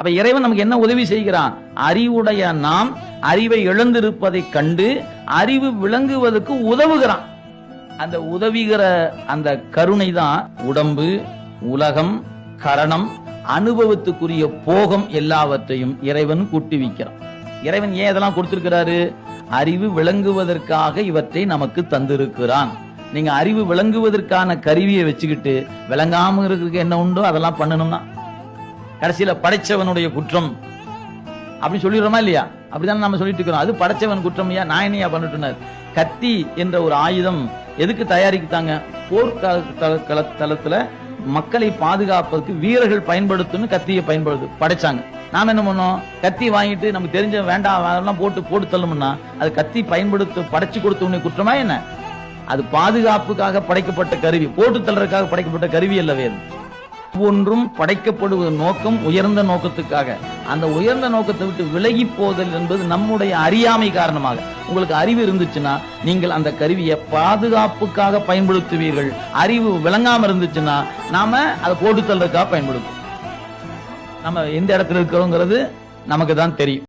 அப்ப இறைவன் நமக்கு என்ன உதவி செய்கிறான்? அறிவுடைய நாம் அறிவை இழந்திருப்பதை கண்டு அறிவு விளங்குவதற்கு உதவுகிறான். அந்த உதவுகிற அந்த கருணை தான் உடம்பு, உலகம், கரணம், அனுபவத்துக்குரிய போகம் எல்லாவற்றையும் இறைவன் கூட்டுவிக்கிறான். இறைவன் ஏன் இதெல்லாம் கொடுத்திருக்கிறாரு? அறிவு விளங்குவதற்காக இவற்றை நமக்கு தந்திருக்கிறான். நீங்க அறிவு விளங்குவதற்கான கருவியை வச்சுக்கிட்டு விளங்காம இருக்கிறதுக்கு என்ன உண்டோ அதெல்லாம் பண்ணணும்னா கடைசியில படைச்சவனுடைய குற்றம் அப்படி சொல்லிடுறோமா இல்லையா? அப்படிதான் நம்ம சொல்லிட்டு இருக்கிறோம். அது படைச்சவன் குற்றம். நான் என்னையா பண்ணிட்டு கத்தி என்ற ஒரு ஆயுதம் எதுக்கு தயாரித்தாங்க? போர்க்களத்துல மக்களை பாதுகாப்பதற்கு வீரர்கள் பயன்படுத்தணும் கத்தியை பயன்படுத்து படைச்சாங்க. நாம என்ன பண்ணோம்? கத்தி வாங்கிட்டு நமக்கு தெரிஞ்ச வேண்டாம் அதெல்லாம் போட்டு தள்ளும்னா அது கத்தி பயன்படுத்த படைச்சு கொடுத்த குற்றமா என்ன? அது பாதுகாப்புக்காக படைக்கப்பட்ட கருவி, போட்டு தள்ளுறதுக்காக படைக்கப்பட்ட கருவி அல்லவே. ஒவ்வொன்றும் படைக்கப்படுவது நோக்கம் உயர்ந்த நோக்கத்துக்காக. அந்த உயர்ந்த நோக்கத்தை விட்டு விலகி போதல் என்பது நம்முடைய அறியாமை காரணமாக. உங்களுக்கு அறிவு இருந்துச்சுன்னா நீங்கள் அந்த கருவியை பாதுகாப்புக்காக பயன்படுத்துவீர்கள். அறிவு விளங்காம இருந்துச்சுன்னா நாம அதை போட்டு தள்ளுறதுக்காக பயன்படுத்தும். நம்ம எந்த இடத்துல இருக்கிறோங்கிறது நமக்கு தான் தெரியும்.